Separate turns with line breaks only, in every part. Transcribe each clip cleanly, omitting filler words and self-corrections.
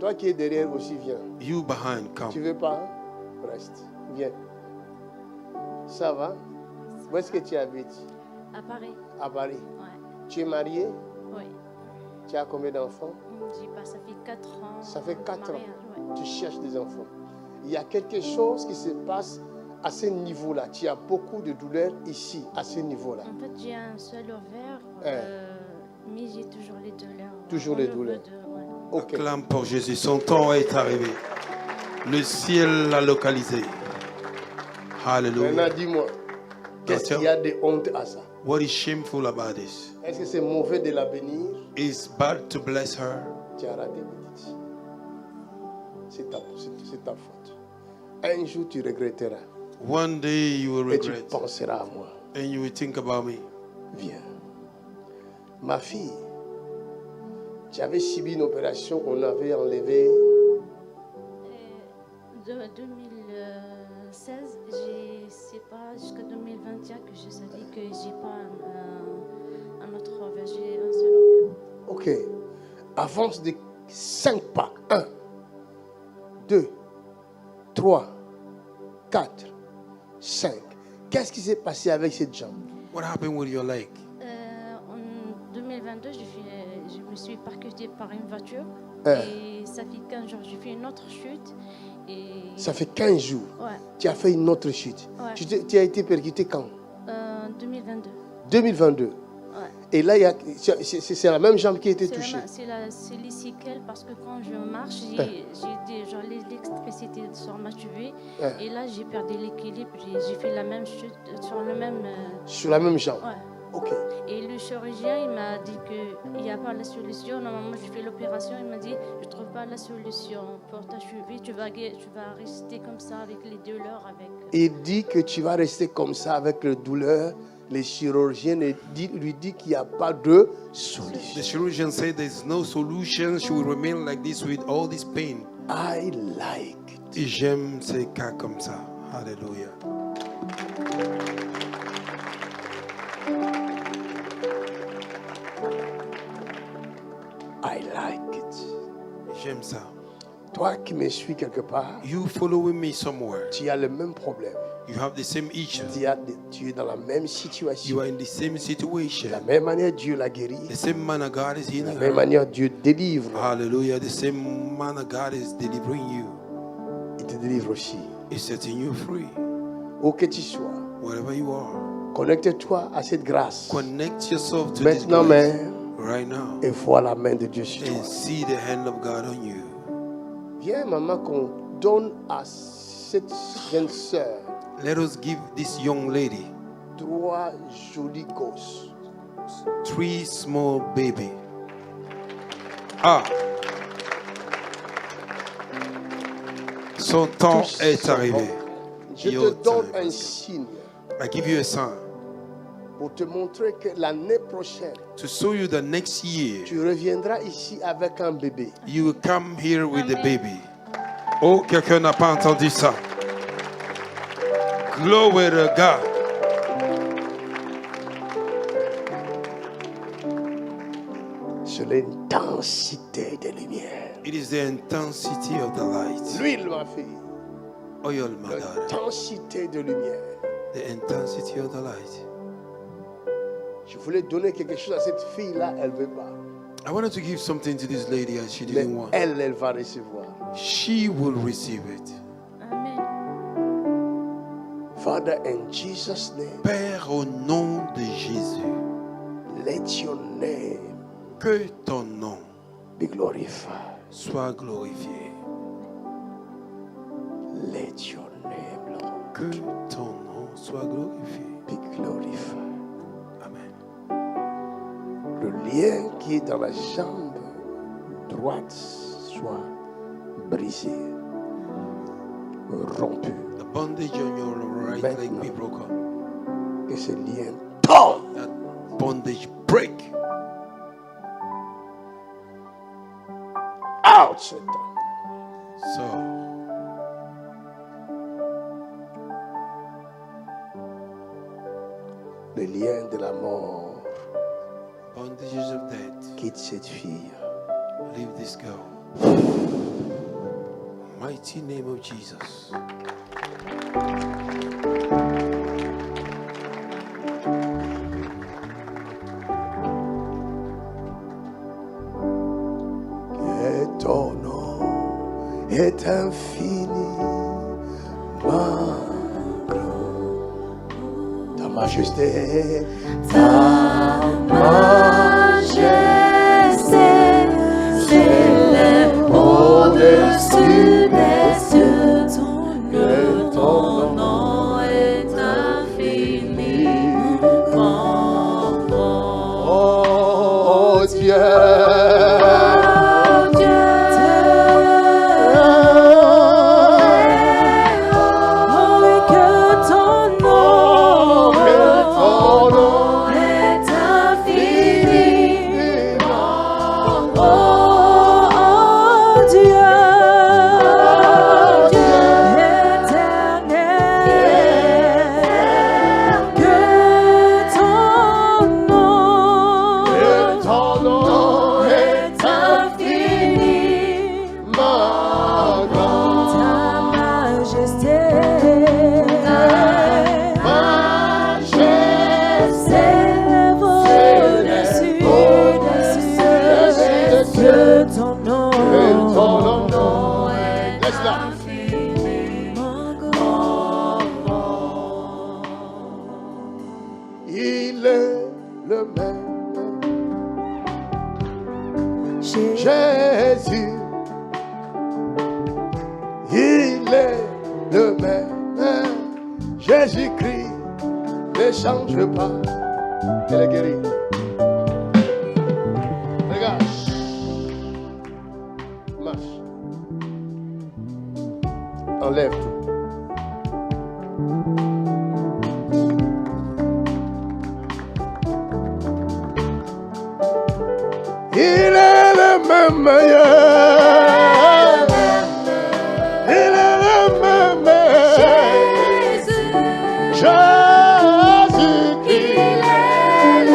Toi qui es derrière aussi, viens.
You behind,
Tu
come.
veux pas? Reste. Viens. Ça va? Où est-ce que tu habites?
À Paris.
À Paris.
Ouais.
Tu es marié?
Oui.
Tu as combien d'enfants?
Ça fait 4 ans.
Ça fait 4 ans.
mariage, ouais.
Tu cherches des enfants. Il y a quelque chose qui se passe à ce niveau-là. Tu as beaucoup de douleurs ici, à ce niveau-là.
En fait, j'ai un seul ovaire, mais j'ai toujours les douleurs.
Toujours les douleurs.
Ouais.
Ok.
Acclame pour Jésus. Son temps est arrivé. Le ciel l'a localisé. Hallelujah.
Maintenant, dis-moi, qu'est-ce qu'il y a de honte à ça?
What is shameful about this?
Est-ce que c'est mauvais de la bénir?
It's bad to bless her.
Tu as raté, petite. C'est ta faute. Un jour, tu regretteras.
One day you will
Et tu
regret.
penseras à moi.
And you will think about me.
Viens. Ma fille, tu avais subi une opération, on avait enlevé.
De 2016, c'est pas jusqu'à 2021 que je savais que j'ai pas un autre ovaire, j'ai un seul ovaire.
Ok. Avance de 5 pas. 1, 2, 3, 4, 5. Qu'est-ce qui s'est passé avec cette jambe?
What happened with your leg?
En 2022, je me suis percutée par une voiture.
Hein.
Et ça fait 15 jours, j'ai fait une autre chute. Et...
Ça fait 15 jours.
Ouais.
Tu as fait une autre chute.
Ouais.
Tu as été percuté quand?
2022.
2022.
Ouais.
Et là, c'est la même jambe qui a été touchée.
C'est les séquelles parce que quand je marche, j'ai déjà l'électricité sur ma cheville.
Hein.
Et là, j'ai perdu l'équilibre. J'ai fait la même chute sur le même...
Sur la même jambe.
Ouais.
Ok.
Et le chirurgien, il m'a dit qu'il n'y a pas la solution. Normalement, je fais l'opération. Il m'a dit, je ne trouve pas la solution pour ta cheville. Tu vas rester comme ça avec les douleurs.
Il dit que tu vas rester comme ça avec les douleurs. Les chirurgiens lui disent qu'il n'y a pas de solution.
The chirurgeon said there's no solution. She will remain like this with all this pain.
I like it.
Et j'aime ces cas comme ça. Hallelujah.
I like it.
J'aime ça.
Toi qui me suis quelque part,
You following me somewhere.
tu as le même problème.
You have the same issue.
Tu es dans la même
You
situation.
are in the same
De
situation.
la même manière, Dieu l'a guéri.
The same man of God is
De
healing
la même
her.
manière, Dieu délivre.
Hallelujah. The same man of God is delivering you.
Il te délivre aussi.
He's setting you free.
Où que tu sois,
Wherever you are.
connecte-toi à cette grâce.
Connect yourself to this
Maintenant
grace
même,
right now.
et vois la main de Dieu sur toi.
And see the hand of God on you.
Viens, maman, qu'on donne à cette jeune sœur
Let us give this young lady
3 jolis gosses.
3 small baby. Ah. Son temps
Tous
est
sont
arrivé.
bons. Je
Your
te donne
time
un
is
signe
I give you a sign
pour te montrer que l'année prochaine,
to show you that next year
tu reviendras ici avec un bébé.
you will come here with the baby. Oh, quelqu'un n'a pas entendu ça. Glory to God.
C'est l'intensité des lumières.
It is the intensity of the light.
L'huile, ma fille.
Oil, my daughter.
L'intensité de lumière.
The intensity of the light.
Je voulais donner quelque chose à cette fille-là, elle ne veut pas.
I wanted to give something to this lady and she
Mais
didn't want.
elle va recevoir.
She will receive it.
Amen.
Father, in Jesus' name,
Père, au nom de Jésus,
let your name
que ton nom
be glorified.
soit glorifié.
Let your name, Lord,
Que ton nom soit glorifié.
be glorified.
Amen.
Le lien qui est dans la jambe droite soit brisé, rompu.
The bondage on your right leg be broken.
Que ce lien tombe.
That bondage break.
Out, Satan.
So,
Le lien de la mort
bondages of death,
quitte cette fille.
leave this girl. Mighty name of Jesus.
Et ton nom est infini, ta majesté,
Ta majesté s'élève au-dessus des cieux. Ton nom est infiniment grand.
oh Dieu. Il est le même. Jésus, il est le même. Jésus-Christ ne change pas. Il est guéri. Regarde. Marche. Enlève tout. Il est le même meilleur. Il est le même meilleur. Jésus-Christ. Oh,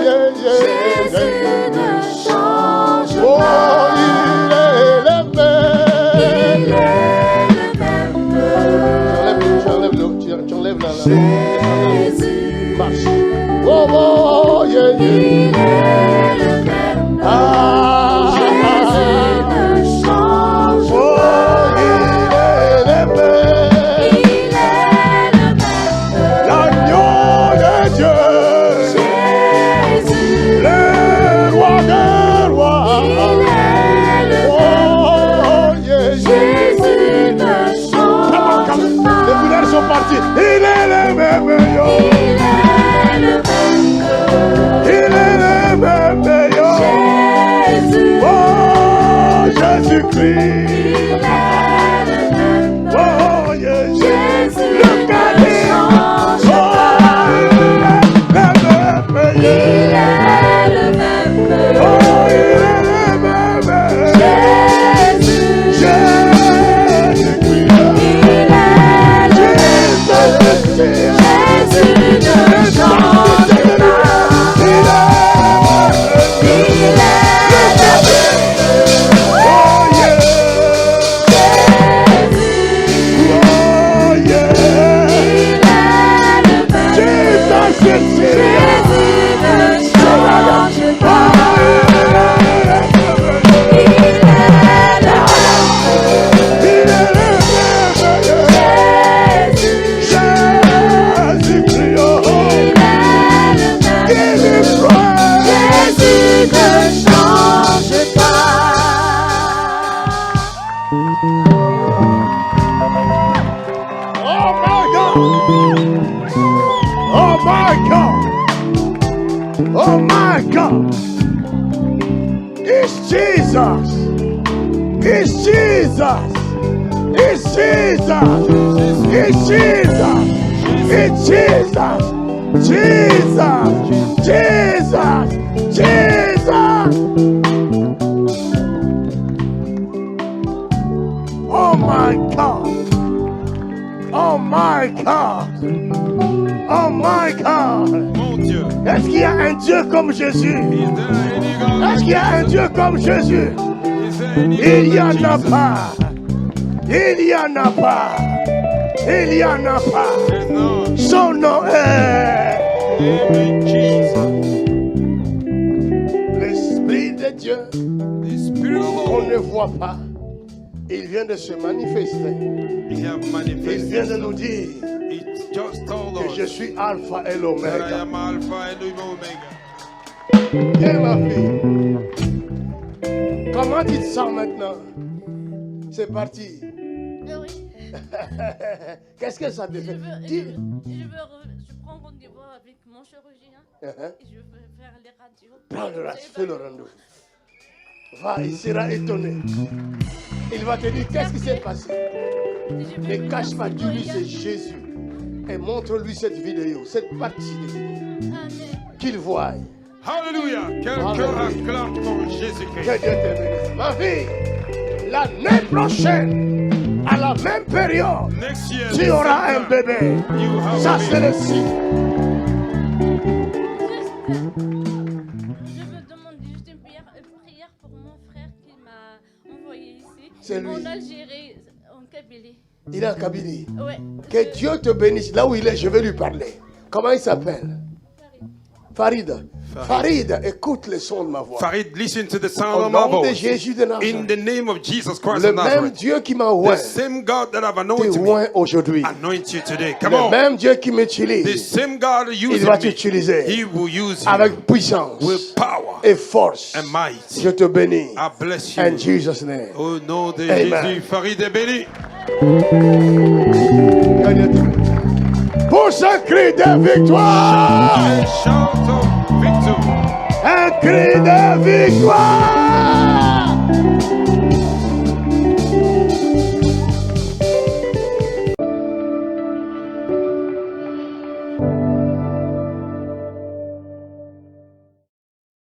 yeah, yeah.
Jésus ne change
Oh,
pas.
il est le même.
Il est le même.
J'enlève l'eau. Tu enlèves là.
Jésus.
Marche. Oh, oh, yeah, yeah.
Il est le même.
Ah,
Jésus ne change
oh,
pas.
il est le même.
Il est le même.
L'agneau de Dieu.
Jésus.
Le roi des rois.
Il est le
Oh,
même.
yeah, yeah.
Jésus ne change
Les
pas.
boulettes sont partis. Il est le même. Yo.
Il est le même.
Il est le même. Yo.
Jésus.
Oh, Jésus-Christ.
Il est le même.
Oh, yeah, yeah.
Jésus
Le
ne
cadet.
change
Oh,
pas.
il est le même.
Il est le même.
Oh, il est le même.
Jésus.
Jésus-Christ.
Il est le même. Jésus ne change pas. Il est le
Oh my God! It's Jesus! It's Jesus! It's Jesus! It's Jesus! It's Jesus! Jesus! Jesus! Jesus! Oh my God! Oh my God! Oh my God!
Mon Dieu.
Est-ce qu'il y a un Dieu comme Jésus?
Is there any God?
Est-ce qu'il y a un Dieu comme Jésus?
Is
Il n'y en a pas. Il n'y en a pas. Il n'y en a pas.
There's none.
Son nom est
Amen, Jesus.
l'Esprit de Dieu
The Spirit of the
qu'on ne
Lord,
voit pas. Il vient de se manifester.
He have
Il
manifested.
vient de nous dire
It just told
que je
us
suis Alpha et
that I
l'Oméga.
am Alpha and Omega.
Viens ma fille. Comment tu te sens maintenant? C'est parti.
Oui.
Qu'est-ce que ça te fait?
Je prends rendez-vous avec mon chirurgien
Uh-huh.
et je veux faire les radios.
Prends le reste, fais le rendez-vous. Va, il sera étonné. Il va te dire qu'est-ce qui s'est passé. Ne cache pas, dis-lui c'est Jésus. Et montre-lui cette vidéo, cette partie de vidéo.
Amen.
Qu'il voie.
Hallelujah. Quelqu'un acclame pour
Que
Jésus-Christ.
Dieu te bénisse. Ma fille, l'année prochaine, à la même période,
Next year,
tu auras un bébé.
you have
Ça,
a
c'est
baby.
le signe.
Je veux demander juste une prière pour mon frère qui m'a envoyé ici.
C'est lui.
En Algérie, en Kabylie.
Il est en Kabylie.
Ouais.
Que Dieu te bénisse. Là où il est, je vais lui parler. Comment il s'appelle? Farid. Farid, écoute le son de ma voix.
Farid, listen to the
Au
sound of my
nom de
voice.
Jésus de
In
Nazareth.
the name of Jesus Christ
Le
of
même
Nazareth.
Dieu qui m'a
The
oint,
same God that have
te
anointed me,
oint aujourd'hui.
anoint you today. Come
Le
on.
même Dieu qui
The
m'utilise,
same God
il
using
va
me,
t'utiliser
He will use you
avec puissance
with power
et force.
and might.
Je te bénis.
I bless
In
you.
Jesus' name.
Au nom de
Amen.
Jésus, Farid est béni.
Que Dieu te bénisse. Pour ce cri de victoire,
And shout of victory.
un cri de victoire.